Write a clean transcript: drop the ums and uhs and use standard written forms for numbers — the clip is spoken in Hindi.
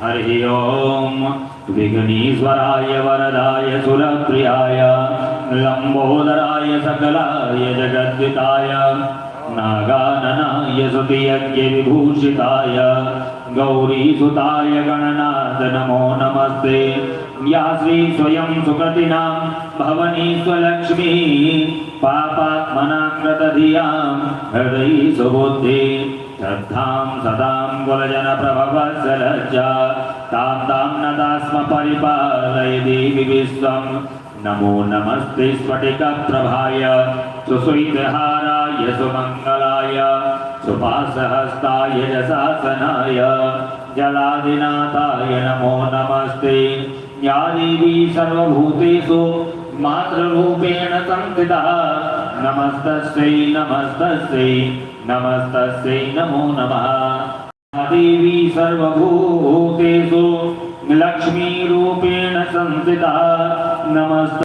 हरि ओम विघ्नेश्वराय वरदाय सुरप्रियाय लंबोदराय सकलाय जगद्विताय नागाननाय स्तुतियज्ञ विभूषिताय गौरीसुताय गणनाथ नमो नमस्ते। या श्री स्वयं सुकृतिनां भवनी स्वलक्ष्मी पापात्मनां कृतधियां हृदयि सुबुद्धि श्रद्धां सदां कुलजनप्रभवत्सलज्जा तां तां नतास्म परिपालय देवि विश्वं। नमो नमस्ते स्फटिकप्रभाय सुश्रीहाराय सुमङ्गलाय सुपाशहस्ताय यशासनाय जलादिनाथाय नमो नमस्ते। या देवी सर्वभूतेषु मातृरूपेण संस्थिता नमस्तस्यै नमस्तस्यै नमस्तस्यै नमो नमः। या देवी सर्वभूतेषु लक्ष्मीरूपेण संस्थिता नमस्त